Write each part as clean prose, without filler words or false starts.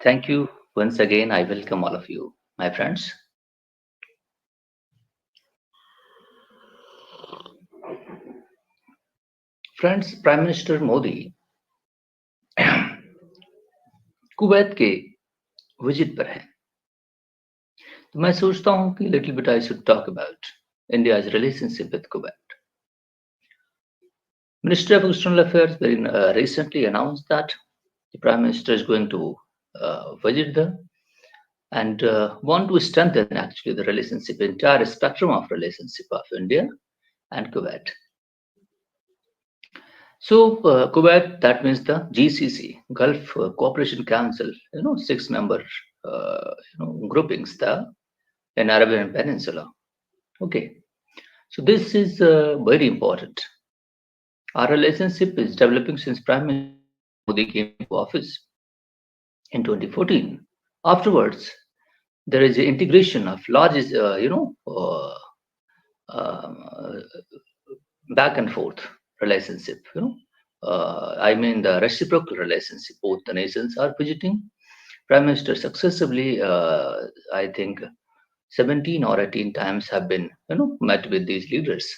Thank you once again. I welcome all of you, my friends. Friends, Prime Minister Modi Kuwait के visit पर है, तो मैं सोचता हूँ कि little bit I should talk about India's relationship with Kuwait. Ministry of External Affairs very recently announced that the Prime Minister is going to visit there and want to strengthen actually the relationship, entire spectrum of relationship of India and Kuwait. So Kuwait, that means the GCC, Gulf Cooperation Council, 6-member, groupings there in Arabian Peninsula. Okay, so this is very important. Our relationship is developing since Prime Minister Modi came to office in 2014. Afterwards, there is an integration of large, back and forth relationship. I mean the reciprocal relationship. Both the nations are visiting. Prime Minister successively, I think, 17 or 18 times have been, met with these leaders.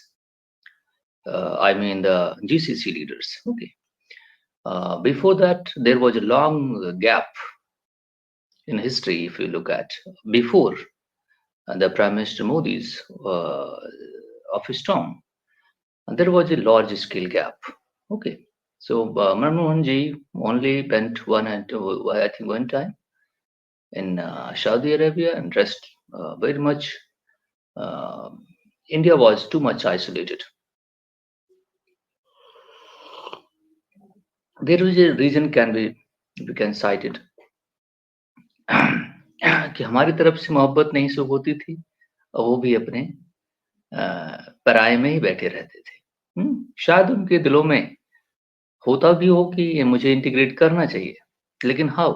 I mean the GCC leaders. Okay. Before that, there was a long gap in history. If you look at before the Prime Minister Modi's office term, there was a large scale gap. Okay. So Manmohan ji only went I think one time in Saudi Arabia, and rest very much India was too much isolated. There is a reason we can cite it कि हमारी तरफ से मोहब्बत नहीं शुरू होती थी और वो भी अपने पराये में ही बैठे रहते थे। शायद उनके दिलों में होता भी हो कि मुझे इंटीग्रेट करना चाहिए, लेकिन हाउ?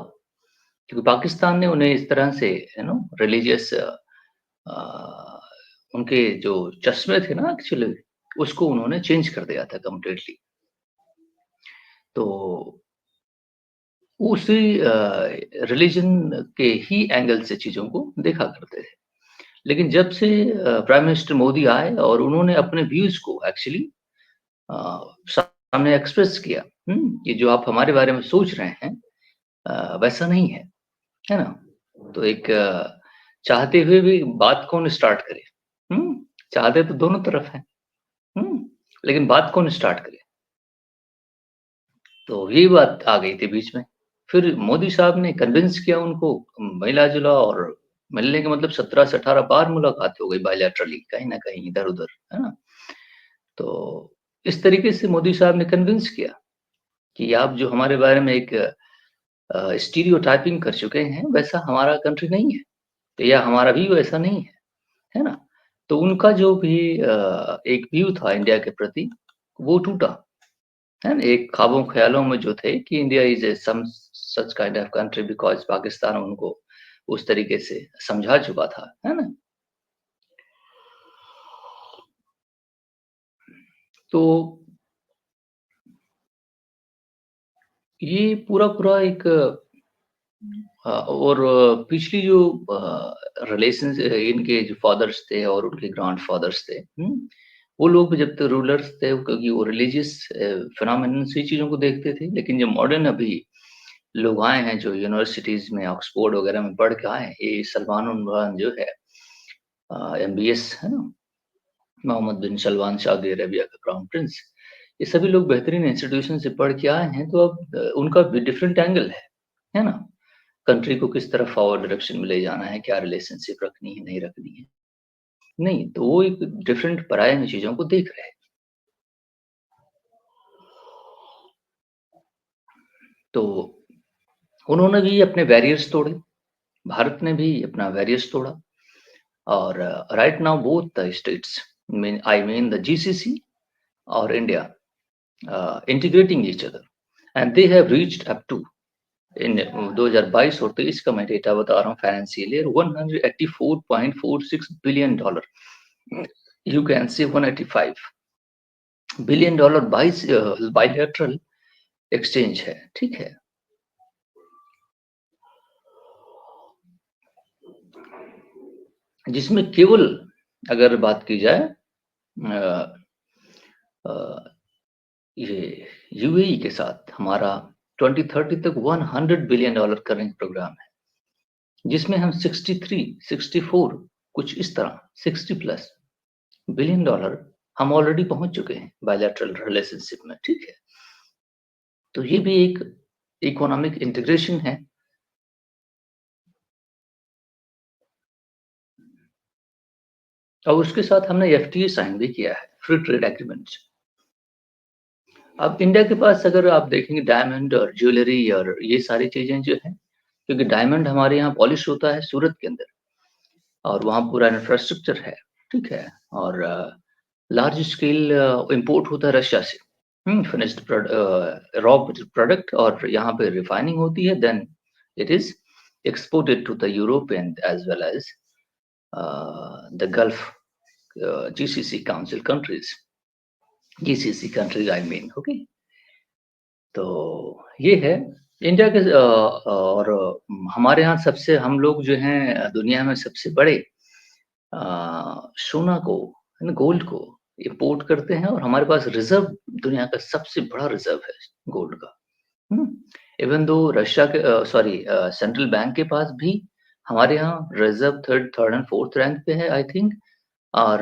क्योंकि पाकिस्तान ने उन्हें इस तरह से रिलीजियस उनके जो चश्मे थे ना एक्चुअली, उसको उन्होंने चेंज कर दिया था कंप्लीटली। तो उसी रिलीजन के ही एंगल से चीज़ों को देखा करते थे। लेकिन जब से प्राइम मिनिस्टर मोदी आए और उन्होंने अपने व्यूज़ को एक्चुअली सामने एक्सप्रेस किया, कि जो आप हमारे बारे में सोच रहे हैं वैसा नहीं है, है ना? तो एक चाहते हुए भी बात कौन स्टार्ट करे? चाहते तो दोनों तरफ हैं, लेकिन बात कौन स्टार्ट करे? तो ये बात आ गई थी बीच में। फिर मोदी साहब ने कन्विंस किया उनको, मिला-जुला और मिलने का मतलब 17 से 18 बार मुलाकात हो गई बायलैटरली, कहीं न कहीं इधर-उधर, है ना? तो इस तरीके से मोदी साहब ने कन्विंस किया कि आप जो हमारे बारे में एक स्टीरियोटाइपिंग कर चुके हैं, वैसा हमारा कंट्री नहीं है, या हमारा व्यू ऐसा नहीं है ना? तो उनका जो भी एक व्यू था इंडिया के प्रति, वो टूटा, है ना? एक ख्वाबों-ख़्यालों में जो थे कि India is some such kind of country because Pakistan उनको उस तरीके से समझा चुका था, है ना? तो ये पूरा-पूरा एक और पिछली जो रिलेशंस इनके जो फादर्स थे और उनके ग्रैंडफादर्स थे, वो लोग भी जब तक रूलर्स थे, क्योंकि वो रिलीजियस फिनोमेनन से चीज़ों को देखते थे। लेकिन जो मॉडर्न अभी लोग आए हैं, जो यूनिवर्सिटीज़ में ऑक्सफोर्ड वगैरह में पढ़ के आए हैं, ये सलमान उमरान जो है एमबीएस, है ना? मोहम्मद बिन सलमान सऊदी अरेबिया का क्राउन प्रिंस, ये सभी लोग बेहतरीन इंस्टीट्यूशन से पढ़ के आए हैं, तो अब उनका भी डिफरेंट एंगल है ना? कंट्री को किस तरफ फॉरवर्ड डायरेक्शन में ले जाना है, क्या रिलेशनशिप रखनी है, नहीं रखनी है। नहीं, तो वो एक डिफरेंट पराये में चीज़ों को देख रहे हैं। तो उन्होंने भी अपने बैरियर्स तोड़े, भारत ने भी अपना बैरियर्स तोड़ा और right now both the states I mean the GCC और India integrating each other, and they have reached up to in 2022 और 23 का मैं डेटा बता रहा हूँ financial year $184.46 billion, you can say $185 billion bilateral exchange है, ठीक है? जिसमें केवल अगर बात की जाए अ, अ, ये यूएई के साथ हमारा 2030 तक $100 बिलियन करंट प्रोग्राम है, जिसमें हम 63, 64 कुछ इस तरह 60 प्लस बिलियन डॉलर हम ऑलरेडी पहुंच चुके हैं बायलैटरल रिलेशनशिप में, ठीक है। तो ये भी एक इकोनॉमिक इंटीग्रेशन है। और उसके साथ हमने एफटीए साइन भी किया है, फ्री ट्रेड एग्रीमेंट। अब इंडिया के पास अगर आप देखेंगे डायमंड और ज्वेलरी और ये सारी चीजें जो है, क्योंकि डायमंड हमारे यहाँ पॉलिश होता है सूरत के अंदर, और वहाँ पूरा इंफ्रास्ट्रक्चर है, ठीक है। और लार्ज स्केल इंपोर्ट होता है रशिया से, फिनिश्ड रॉ प्रोडक्ट, और यहाँ पे रिफाइनिंग होती है, then it is exported to the Europe and as well as the Gulf GCC Council countries, GCC countries I mean, okay। तो ये है इंडिया के और हमारे यहाँ सबसे हम लोग जो हैं दुनिया में सबसे बड़े सोना को, गोल्ड को इंपोर्ट करते हैं, और हमारे पास रिजर्व दुनिया का सबसे बड़ा रिजर्व है गोल्ड का। इवन दो रशिया के सेंट्रल बैंक के पास भी हमारे यहाँ reserve third and fourth rank पे है आई थिंक। और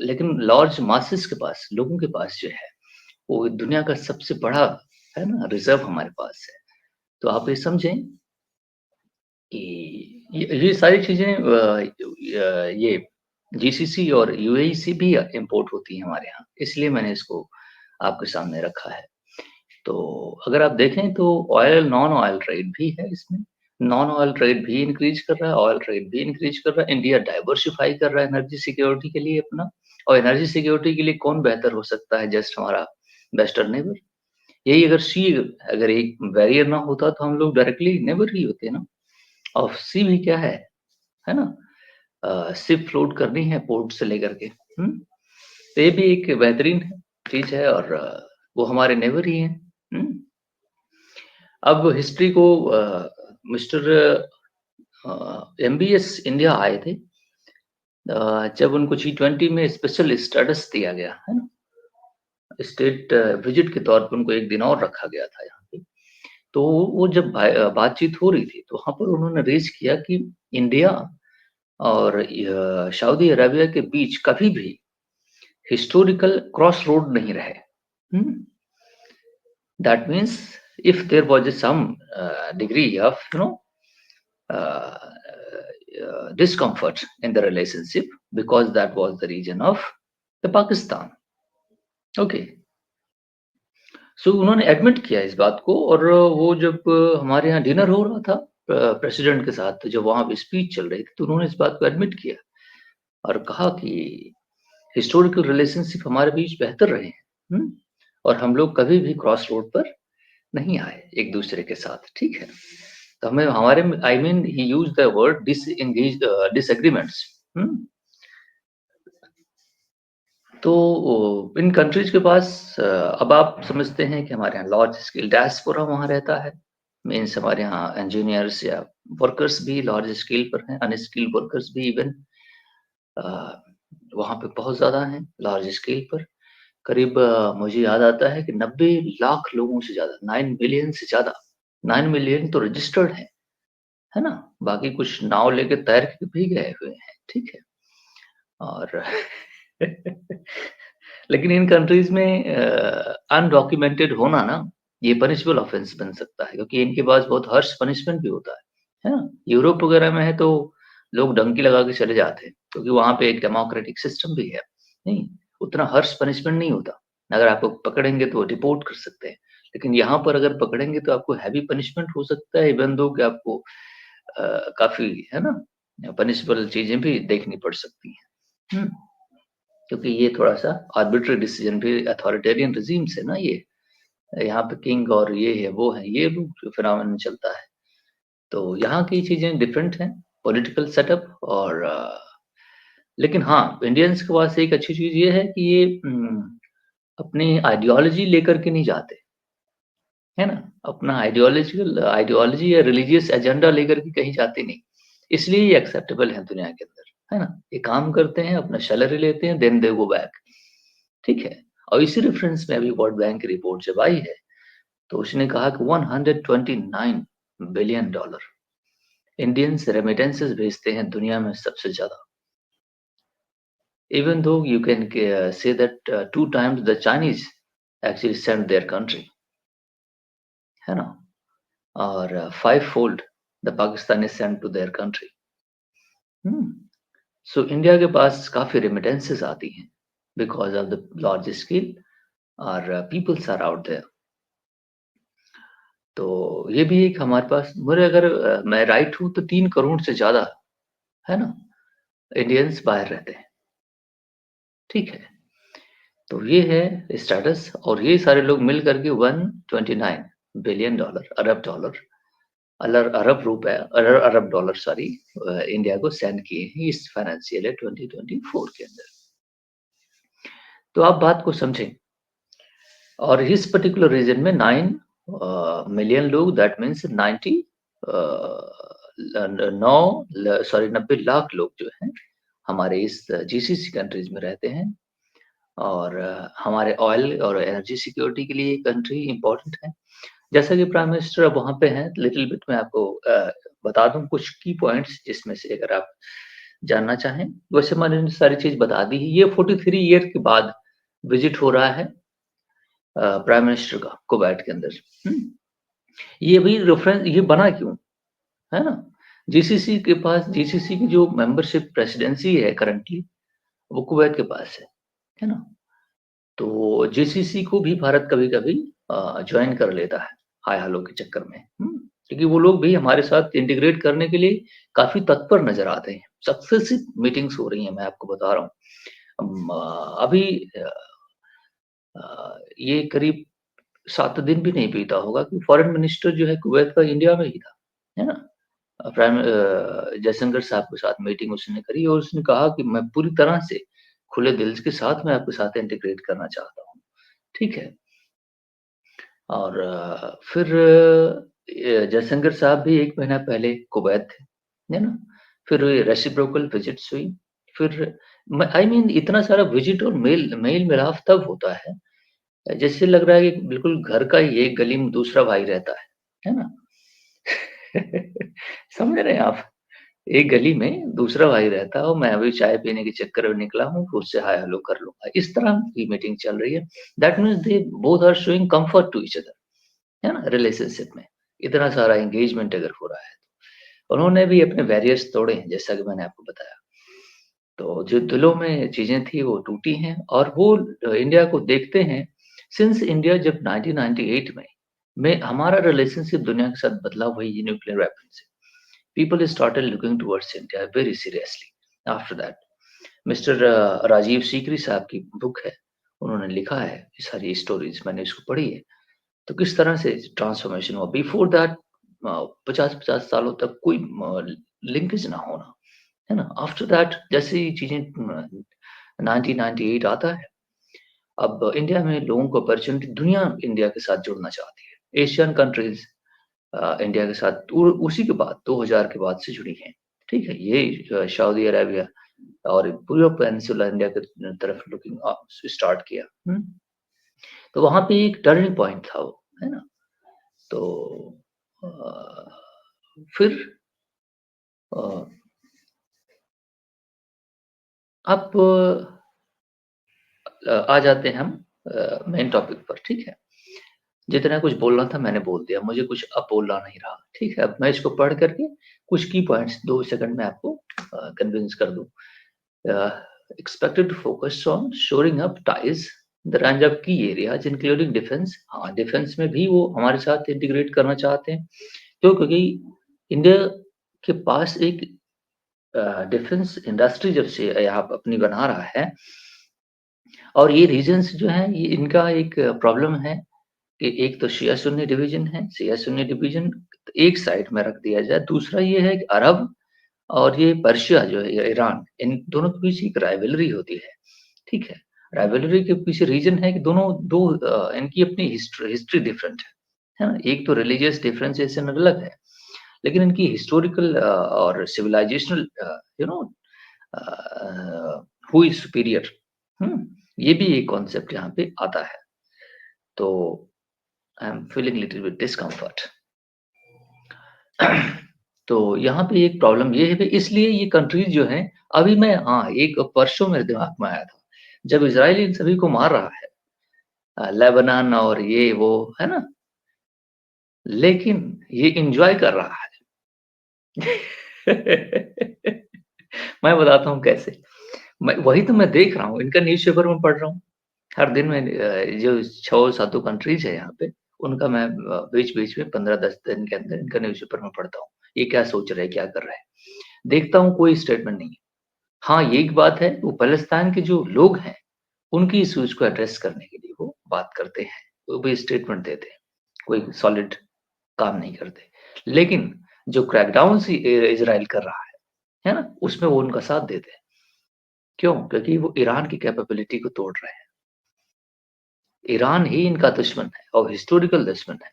लेकिन लार्ज मासेस के पास, लोगों के पास जो है वो दुनिया का सबसे बड़ा है ना रिजर्व हमारे पास है। तो आप ये समझें कि ये सारी चीजें ये जीसीसी और यूएई से भी इंपोर्ट होती है हमारे यहाँ, इसलिए मैंने इसको आपके सामने रखा है। तो अगर आप देखें तो ऑयल नॉन ऑयल ट्रेड भी है इसमें, नॉन ऑयल ट्रेड भी इंक्रीज कर रहा है, ऑयल ट्रेड भी इंक्रीज कर रहा है। इंडिया डाइवर्सिफाई कर रहा है एनर्जी सिक्योरिटी के लिए अपना, और एनर्जी सिक्योरिटी के लिए कौन बेहतर हो सकता है, जस्ट हमारा वेस्टर्न नेबर। यही अगर सी अगर एक बैरियर ना होता तो हम लोग डायरेक्टली नेबर ही होते ना। और सी भी क्या है ना, शिप फ्लोट करनी है पोर्ट से लेकर के। तो ये भी एक बेहतरीन चीज है, और वो हमारे नेबर ही हैं। अब हिस्ट्री को मिस्टर एमबीएस इंडिया आए थे, जब उनको G20 में स्पेशल स्टेटस दिया गया है ना, स्टेट विजिट के तौर पर उनको एक दिन और रखा गया था यहाँ पे। तो वो जब बातचीत हो रही थी तो वहां पर उन्होंने रेज किया कि इंडिया और सऊदी अरेबिया के बीच कभी भी हिस्टोरिकल क्रॉस रोड नहीं रहे। That means if there was some degree of uh, discomfort in the relationship, because that was the region of the Pakistan, okay। सो उन्होंने एडमिट किया इस बात को, और वो जब हमारे यहाँ डिनर हो रहा था प्रेसिडेंट के साथ, तो जब वहां पे स्पीच चल रही थी तो उन्होंने इस बात को एडमिट किया और कहा कि हिस्टोरिकल रिलेशनशिप हमारे बीच बेहतर रहे हैं, और हम लोग कभी भी क्रॉस रोड पर नहीं आए एक दूसरे के साथ, ठीक है। तो हमें हमारे I mean he use the word disagreements. तो इन कंट्रीज के पास अब आप समझते हैं कि हमारे यहाँ लार्ज स्केल डायस्पोरा वहाँ रहता है, मीन्स हमारे यहाँ इंजीनियर्स या वर्कर्स भी लार्ज स्केल पर हैं, अनस्किल्ड वर्कर्स भी इवन वहाँ पे बहुत ज़्यादा हैं लार्ज स्केल पर। करीब मुझे याद आता है कि 90 लाख लोगों से ज़्यादा, 9 मिलियन से ज़्यादा, 9 मिलियन तो रजिस्टर्ड है ना, बाकी कुछ नाव लेके तैर के भी गए हुए हैं, ठीक है। और लेकिन इन कंट्रीज में अनडॉक्यूमेंटेड होना ना, ये पनिशबल ऑफेंस बन सकता है, क्योंकि इनके पास बहुत हर्ष पनिशमेंट भी होता है ना। यूरोप वगैरह में है तो लोग डंकी लगा के चले जाते हैं, क्योंकि वहां पे एक डेमोक्रेटिक सिस्टम भी है, नहीं उतना हर्ष पनिशमेंट नहीं होता। अगर आपको पकड़ेंगे तो डिपोर्ट कर सकते हैं, लेकिन यहाँ पर अगर पकड़ेंगे तो आपको हैवी पनिशमेंट हो सकता है, इवन दो कि आपको काफी है ना पनिशबल चीजें भी देखनी पड़ सकती हैं। क्योंकि ये थोड़ा सा आर्बिट्री डिसीजन भी, अथॉरिटेरियन रिजीम्स है ना ये, यहाँ पे किंग और ये है वो है, ये फिनोमेनन चलता है। तो यहाँ की चीजें डिफरेंट हैं, पॉलिटिकल सेटअप और लेकिन हाँ इंडियंस के पास एक अच्छी चीज ये है कि ये अपनी आइडियोलॉजी लेकर के नहीं जाते, है ना, अपना आइडियोलॉजी या रिलीजियस एजेंडा लेकर के कहीं जाते नहीं, इसलिए ये एक्सेप्टेबल है दुनिया के अंदर। है ना? ये काम करते हैं, अपना सैलरी लेते हैं, देन दे गो बैक, ठीक है? और इसी रेफरेंस में अभी वर्ल्ड बैंक की रिपोर्ट जब आई है, तो उसने कहा कि $129 बिलियन इंडियंस रेमिटेंसेस भेजते हैं दुनिया में सबसे ज़्यादा। Even though you can say that 2 times the Chinese actually sent their country, है ना? और 5-fold the Pakistanis sent to their country. So India के पास काफ़ी रेमिटेंसेस आती हैं because of the large scale और peoples are out there. तो ये भी एक हमारे पास मेरे अगर मैं राइट हूँ तो 3 करोड़ से ज़्यादा, है ना? इंडियंस बाहर रहते हैं, ठीक है? तो ये है स्टेटस और ये सारे लोग मिल करके $129 बिलियन अरब डॉलर अरब रुपए अरब डॉलर सॉरी इंडिया को सेंड किए हैं इस फाइनेंशियल ईयर 2024 के अंदर। तो आप बात को समझें और इस पर्टिकुलर रीजन में 9 मिलियन लोग दैट मीन्स 90 लाख लोग जो हैं हमारे इस जीसीसी कंट्रीज में रहते हैं और हमारे ऑयल और एनर्जी सिक्योरिटी के लिए ये कंट्री इम्पोर्टेंट है। जैसा कि प्राइम मिनिस्टर अब वहाँ पे हैं, लिटिल बिट मैं आपको बता दूँ कुछ की पॉइंट्स जिसमें से अगर आप जानना चाहें। वैसे मैंने सारी चीज़ बता दी है। ये 43 ईयर के बाद विजिट हो रहा है प्राइम मिनिस्टर का कुवैत के अंदर। ये भी रेफरेंस ये बना क्यों? है ना? जीसीसी के पास जीसीसी की जो मेंबरशिप प्रेसिडेंसी है करंटली वो कुवैत के पास है ना? तो जीसीसी को भी भारत कभी-कभी जॉइन कर लेता है, हाय-हेलो के चक्कर में। क्योंकि वो लोग भी हमारे साथ इंटीग्रेट करने के लिए काफ़ी तत्पर नज़र आते हैं। सक्सेसिव मीटिंग्स हो रही हैं, मैं आपको बता रहा हूँ। अभी अ ये करीब 7 दिन भी नहीं बीता होगा कि फॉरेन मिनिस्टर जो है कुवैत का इंडिया में ही था, है ना? जयशंकर साहब के साथ मीटिंग उसने करी और उसने कहा कि मैं पूरी तरह से खुले दिल के साथ मैं आपके साथ इंटीग्रेट करना चाहता हूँ, ठीक है? और फिर जयशंकर साहब भी 1 महीना पहले कुवैत थे, है ना? फिर रेसिप्रोकल विजिट्स हुई, फिर आई मीन इतना सारा विजिट और मेल-मिलाप तब होता है, जैसे लग रहा है कि बिल्कुल घर का ही एक गली में दूसरा भाई रहता है ना? समझ रहे हैं आप? एक गली में दूसरा भाई रहता है और मैं अभी चाय पीने के चक्कर में निकला हूँ, तो उससे हाय हेलो कर लूँगा। इस तरह की मीटिंग चल रही है। That means they both are showing comfort to each other, है ना? रिलेशनशिप में। इतना सारा एंगेजमेंट अगर हो रहा है। उन्होंने भी अपने बैरियर्स तोड़े हैं, जैसा कि मैंने आपको बताया। तो जो दिलों में चीज़ें थी वो टूटी हैं और वो इंडिया को देखते हैं सिंस इंडिया जब 1998 में हमारा रिलेशनशिप दुनिया के साथ बदला वही न्यूक्लियर वेपन से। People started looking towards India very seriously after that. Mister Rajiv Sikri साहब की बुक है, उन्होंने लिखा है ये सारी स्टोरीज़ मैंने इसको पढ़ी है। तो किस तरह से ट्रांसफॉर्मेशन हुआ बिफोर दैट 50-50 सालों तक कोई लिंकेज ना होना, है ना? आफ्टर दैट जैसे ही चीज़ें 1998 आता है, अब इंडिया में लोगों को अपॉर्च्युनिटी दुनिया इंडिया के साथ जुड़ना चाहती है। एशियन कंट्रीज़ इंडिया के साथ उसी के बाद 2000 के बाद से जुड़ी हैं, ठीक है? ये सऊदी अरेबिया और पूरा पेनिनसुला इंडिया की तरफ लुकिंग स्टार्ट किया। तो वहाँ पे एक टर्निंग पॉइंट था वो, है ना? तो फिर अ, अब आ जाते हैं हम मेन टॉपिक पर, ठीक है? जितना कुछ बोलना था मैंने बोल दिया, मुझे कुछ अब बोलना नहीं रहा, ठीक है? अब मैं इसको पढ़ करके कुछ की पॉइंट्स 2 सेकंड में आपको कन्विंस कर दूँ। Expected to focus on shoring up ties the range of key areas including defence. हाँ, डिफेंस में भी वो हमारे साथ इंटीग्रेट करना चाहते हैं। क्यों? क्योंकि इंडिया के पास एक डिफेंस इंडस्ट्री जब से यहाँ अपनी बना रहा है और ये रीजन्स जो हैं ये इनका एक प्रॉब्लम है कि एक तो शिया सुन्नी डिवीजन है, शिया सुन्नी डिवीजन एक साइड में रख दिया जाए। दूसरा ये है कि अरब और ये पर्शिया जो है, ये ईरान, इन दोनों के बीच एक राइवलरी होती है, ठीक है? राइवलरी के पीछे रीज़न है कि दोनों 2 इनकी अपनी हिस्ट्री डिफरेंट है ना? एक तो रिलिजियस डिफरेंशिएशन अलग है, लेकिन इनकी हिस्टोरिकल और civilisational you know who is superior, ये भी एक कॉन्सेप्ट यहाँ पे आता है। तो I am feeling little bit discomfort. तो यहाँ पे एक प्रॉब्लम ये है कि इसलिए ये कंट्रीज जो हैं, अभी मैं एक परसों मेरे दिमाग में आया था, जब इज़राइल इन सभी को मार रहा है, लेबनान और ये वो, है ना? लेकिन ये एन्जॉय कर रहा है। मैं बताता हूँ कैसे। मैं वही तो मैं देख रहा हूँ, इनका न्यूज़पेपर में पढ़ रहा हूँ। हर दिन में जो 6-7 कंट्रीज़ है यहाँ पे, उनका मैं बीच-बीच में 15-10 दिन के अंदर इनका न्यूज़पेपर में पढ़ता हूँ। ये क्या सोच रहे हैं, क्या कर रहे हैं? देखता हूँ कोई स्टेटमेंट नहीं है। हाँ, ये एक बात है, वो पैलेस्टाइन के जो लोग हैं, उनकी इश्यूज़ को एड्रेस करने के लिए वो बात करते हैं, वो भी स्टेटमेंट देते हैं, कोई सॉलिड काम नहीं करते। लेकिन जो क्रैकडाउन इज़राइल कर रहा है ना? उसमें वो उनका साथ देते हैं। क्यों? क्योंकि वो ईरान की कैपेबिलिटी को तोड़ रहे हैं। ईरान ही इनका दुश्मन है और हिस्टोरिकल दुश्मन है।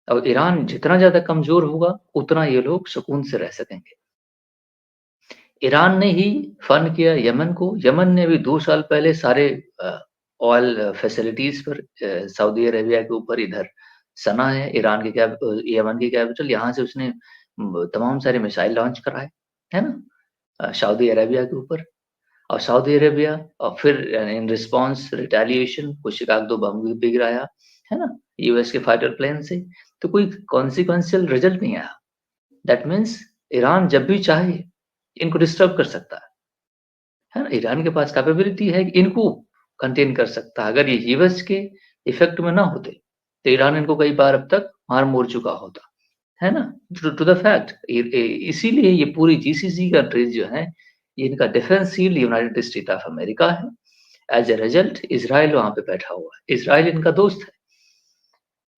अब ईरान जितना ज़्यादा कमज़ोर होगा, उतना ये लोग सुकून से रह सकेंगे। ईरान ने ही फंड किया यमन को। यमन ने अभी 2 साल पहले सारे ऑयल फैसिलिटीज़ पर सऊदी अरेबिया के ऊपर इधर सना है, यमन की कैपिटल, यहाँ से उसने तमाम सारे मिसाइल लॉन्च कराए, है ना? सऊदी अरेबिया के ऊपर। और सऊदी अरेबिया और फिर इन रिस्पॉन्स रिटेलिएशन कुछ एक आध 2 बम भी गिराया, है ना? यूएस के फाइटर प्लेन से। तो कोई कॉन्सिक्वेंशियल रिजल्ट नहीं आया। दैट मीन्स ईरान जब भी चाहे इनको डिस्टर्ब कर सकता है ना? ईरान के पास कैपेबिलिटी है कि इनको कंटेन कर सकता है। अगर ये यूएस के इफेक्ट में ना होते, तो ईरान इनको कई बार अब तक मार मोड़ चुका होता, है ना? टू द फैक्ट इसीलिए ये पूरी जीसीसी कंट्रीज जो हैं, ये इनका defence shield United state of America है। एज़ अ रिजल्ट इज़राइल वहाँ पे बैठा हुआ है। इज़राइल इनका दोस्त है।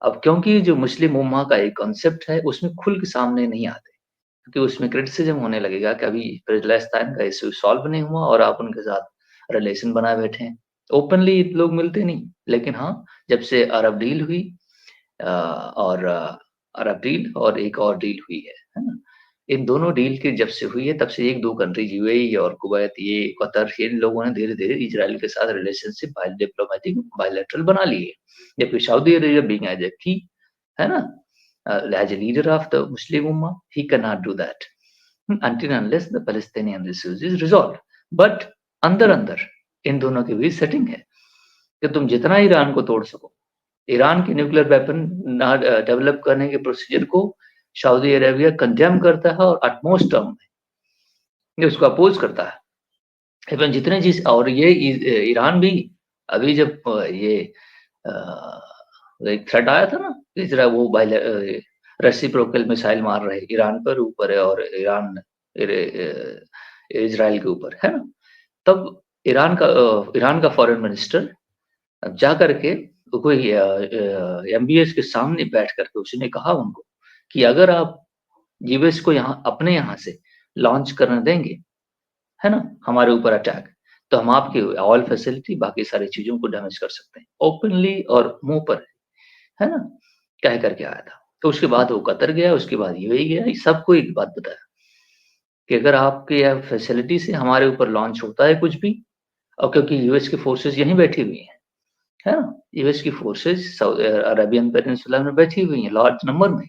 अब क्योंकि जो मुस्लिम उम्मा का एक कॉन्सेप्ट है, उसमें खुल के सामने नहीं आते, क्योंकि उसमें क्रिटिसिज़्म होने लगेगा कि अभी पैलेस्टाइन का इश्यू सॉल्व नहीं हुआ और आप उनके साथ रिलेशन बनाए बैठे हैं। ओपनली लोग मिलते नहीं, लेकिन हाँ, जब से अरब डील हुई और अरब डील और एक और डील हुई है ना? इन दोनों डील की जब से हुई है, तब से 1-2 कंट्रीज़ यूएई और कुवैत, ये कतर, इन लोगों ने धीरे-धीरे इज़राइल के साथ रिलेशनशिप डिप्लोमैटिक बायलैटरल बना ली है। जबकि Saudi Arabia being as a की, है ना? As a leader of the Muslim Ummah, he cannot do that until unless the Palestinian issues is resolved. But अंदर-अंदर इन दोनों के बीच सेटिंग है कि तुम जितना ईरान को तोड़ सको, ईरान की न्यूक्लियर वेपन ना डेवलप करने के प्रोसीजर को सऊदी अरेबिया कंडेम करता है और एटमोस्ट टर्म में ये उसको अपोज करता है। इवन जितने चीज़ और ये ईरान भी अभी जब ये अ, एक थ्रेट आया था ना, इज़राइल वो रेसिप्रोकल मिसाइल मार रहे ईरान पर ऊपर है और इज़राइल के ऊपर, है ना? तब ईरान का फॉरेन मिनिस्टर अब जा कर के कोई एमबीएस के सामने बैठ कर के उसने कहा उनको कि अगर आप यूएस को यहाँ अपने यहाँ से लॉन्च करने देंगे, है ना? हमारे ऊपर अटैक, तो हम आपकी ऑयल फैसिलिटी बाकी सारी चीज़ों को डैमेज कर सकते हैं। ओपनली और मुँह पर, है ना? कह कर के आया था। तो उसके बाद वो कतर गया, उसके बाद यूएई गया, सबको एक बात बताया कि अगर आपके यहाँ फैसिलिटी से हमारे ऊपर लॉन्च होता है कुछ भी, और क्योंकि यूएस की फोर्सेज़ यहीं बैठी हुई हैं, है ना? यूएस की फोर्सेज़ अरेबियन पेनिनसुला में बैठी हुई हैं लार्ज नंबर में।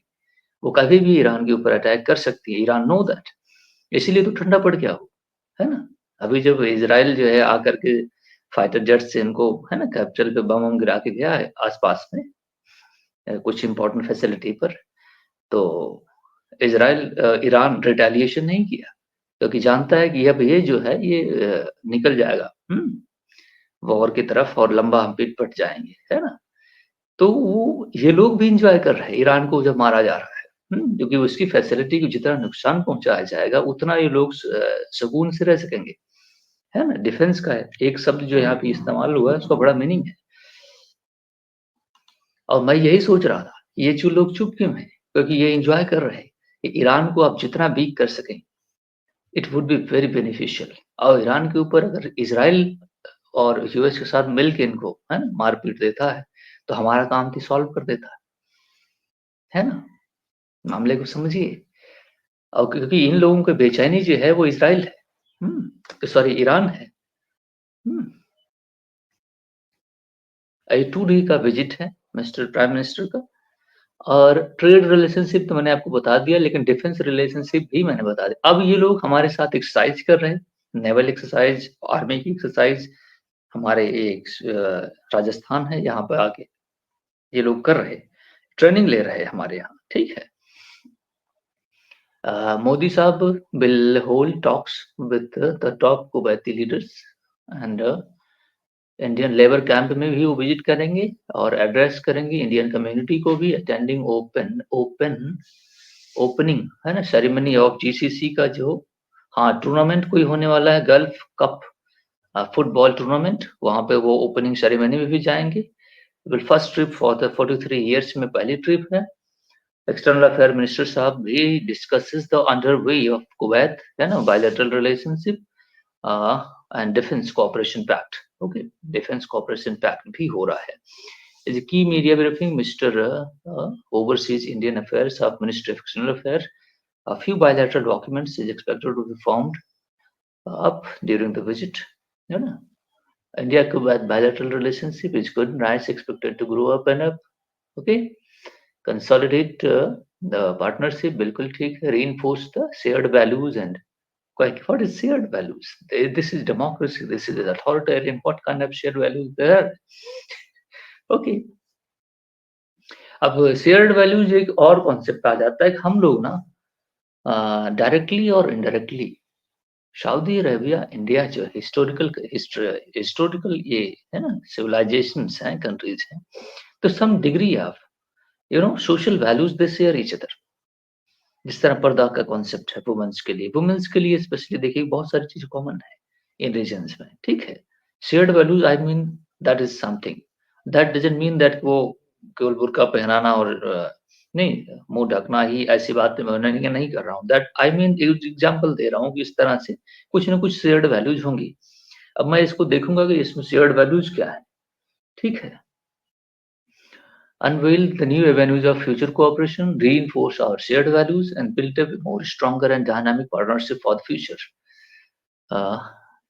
वो कभी भी ईरान के ऊपर अटैक कर सकती है, ईरान नो दैट। इसीलिए तो ठंडा पड़ गया वो, है ना? अभी जब इज़राइल जो है आकर के फाइटर जेट से इनको, है ना, कैपिटल पे बम-वम गिरा के गया है आस-पास में कुछ इम्पोर्टेंट फैसिलिटी पर, तो ईरान रिटेलिएशन नहीं किया, क्योंकि जानता है कि अब ये जो है ये निकल जाएगा, वॉर की तरफ और लंबा हम पीट-पट जाएँगे, है ना? तो वो ये लोग भी एन्जॉय कर रहे हैं ईरान को जब मारा जा रहा है, क्योंकि उसकी फैसिलिटी को जितना नुकसान पहुँचाया जाएगा, उतना ये लोग सुकून से रह सकेंगे, है ना? डिफेंस का है, एक शब्द जो यहाँ पे इस्तेमाल हुआ है उसका बड़ा मीनिंग है। और मैं यही सोच रहा था, ये जो लोग चुप क्यों हैं? क्योंकि ये एन्जॉय कर रहे हैं कि ईरान को आप जितना वीक कर सकें, it would be very beneficial. और ईरान के ऊपर अगर इज़राइल और यूएस के साथ मिल के इनको, है ना, मार-पीट देता है, तो हमारा काम तो सॉल्व कर देता है ना? मामले को समझिए। और क्योंकि इन लोगों की बेचैनी जो है वो इज़राइल है। सॉरी ईरान है। 2 डे का विजिट है मिस्टर प्राइम मिनिस्टर का। और ट्रेड रिलेशनशिप तो मैंने आपको बता दिया, लेकिन डिफेंस रिलेशनशिप भी मैंने बता दिया। अब ये लोग हमारे साथ एक्सरसाइज कर रहे हैं, नेवल एक्सरसाइज, आर्मी की एक्सरसाइज। हमारे एक राजस्थान है, यहाँ पर आके ये लोग कर रहे, ट्रेनिंग ले रहे हैं हमारे यहाँ, ठीक है। Modi साहब will hold talks with the top Kuwaiti leaders and Indian labour camp में भी वो विजिट करेंगे और एड्रेस करेंगे इंडियन कम्युनिटी को भी, अटेंडिंग ओपनिंग है ना सेरेमनी ऑफ जीसीसी का जो टूर्नामेंट कोई होने वाला है, गल्फ कप फुटबॉल टूर्नामेंट, वहां पे वो ओपनिंग सेरेमनी में भी जाएंगे। First trip for the 43 years में पहली ट्रिप है। एक्सटर्नल अफेयर मिनिस्टर साहब भी discusses the underway of Kuwait है ना bilateral relationship and defence cooperation pact. Okay, defence cooperation pact भी हो रहा है। As a key media briefing, Mr. Overseas Indian Affairs of Ministry of External Affairs, a few bilateral documents is expected to be formed up during the visit. You know, India-Kuwait bilateral relationship is good, nice, expected to grow up and up. Okay, consolidate the partnership, बिल्कुल ठीक है, reinforce the shared values and quite what is shared values? This is democracy, this is authoritarian. What kind of shared values there? Okay. अब shared values एक और concept आ जाता है कि हम लोग ना डायरेक्टली और इनडायरेक्टली सऊदी अरेबिया इंडिया जो हिस्टोरिकल ये है ना सिविलाइजेशंस हैं, कंट्रीज हैं, तो some degree of social values they share each other. जिस तरह पर्दा का कॉन्सेप्ट है वुमेन्स के लिए स्पेशली देखिए बहुत सारी चीजें कॉमन है इन रीजन्स में, ठीक है। Shared values I mean that is something that doesn't mean that वो केवल बुर्का पहनाना और नहीं मुंह ढकना ही ऐसी बात मैं नहीं कर रहा हूँ। दैट आई मीन एग्जांपल दे रहा हूँ कि इस तरह से कुछ ना कुछ शेयर्ड वैल्यूज होंगी। अब मैं इसको देखूंगा कि इसमें शेयर्ड वैल्यूज क्या है, ठीक है। Unveil the new avenues of future cooperation, reinforce our shared values, and build a more stronger and dynamic partnership for the future.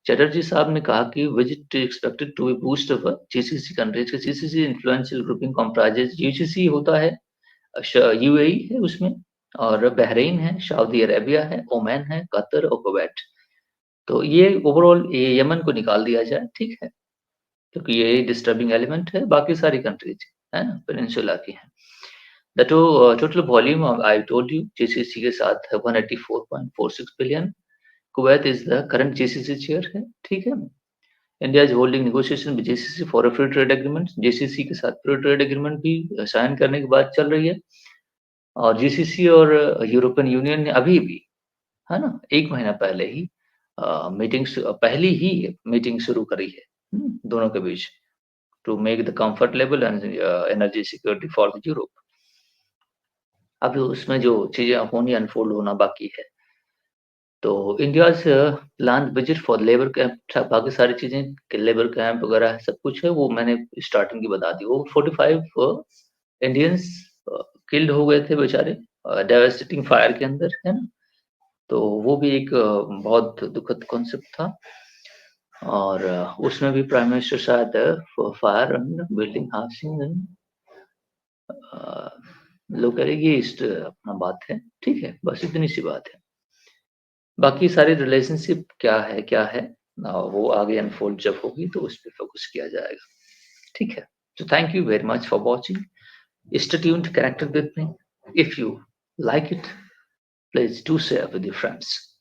Chatterjee साहब ने कहा कि visit expected to be boost of GCC countries के GCC influential grouping comprises GCC होता है UAE है उसमें, और बहरीन है, सऊदी अरेबिया है, ओमान है, कतर और कुवैत। तो ये ओवरऑल ये यमन को निकाल दिया जाए, ठीक है, क्योंकि ये डिस्टर्बिंग एलिमेंट है, बाकी सारी कंट्रीज है ना पेनिनसुला की है। The total volume I told you GCC के साथ 184.46 billion. Kuwait is the current GCC chair है, ठीक है। India is holding negotiation with GCC for a free trade agreement. GCC के साथ फ्री ट्रेड एग्रीमेंट भी साइन करने की बात चल रही है, और जीसीसी और यूरोपियन यूनियन ने अभी भी है ना 1 महीना पहले ही पहली ही मीटिंग शुरू करी है दोनों के बीच to make the comfort level and energy security for the Europe. अभी उसमें जो चीजें होनी अनफोल्ड होना बाकी है। तो India's plan visit for labour camp, बाकी सारी चीजें लेबर कैंप वगैरह सब कुछ है वो मैंने स्टार्टिंग की बता दी। वो 45 इंडियंस किल्ड हो गए थे बेचारे डेवास्टेटिंग फायर के अंदर, है ना। तो वो भी एक बहुत दुखद कॉन्सेप्ट था, और उसमें भी प्राइम मिनिस्टर शायद फायर एंड बिल्डिंग हाउसिंग लोग करेगी इस अपना बात है, ठीक है, बस इतनी सी बात है। बाकी सारी रिलेशनशिप क्या है वो आगे अनफोल्ड जब होगी तो उस पर फोकस किया जाएगा, ठीक है। So thank you very much for watching. Stay tuned, connected with me. If you like it, please do share with your friends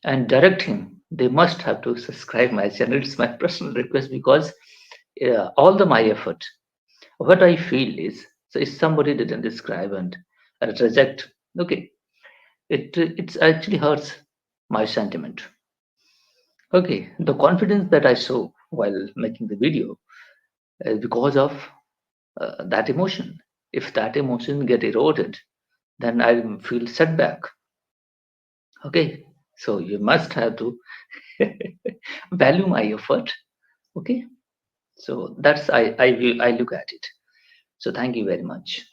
and direct him. They must have to subscribe my channel. It's my personal request because all my effort, what I feel is, so if somebody didn't subscribe and reject, okay, it actually hurts my sentiment. Okay, the confidence that I show while making the video is because of that emotion. If that emotion get eroded, then I feel setback. Okay, so you must have to value my effort. Okay, so that's I look at it. So thank you very much.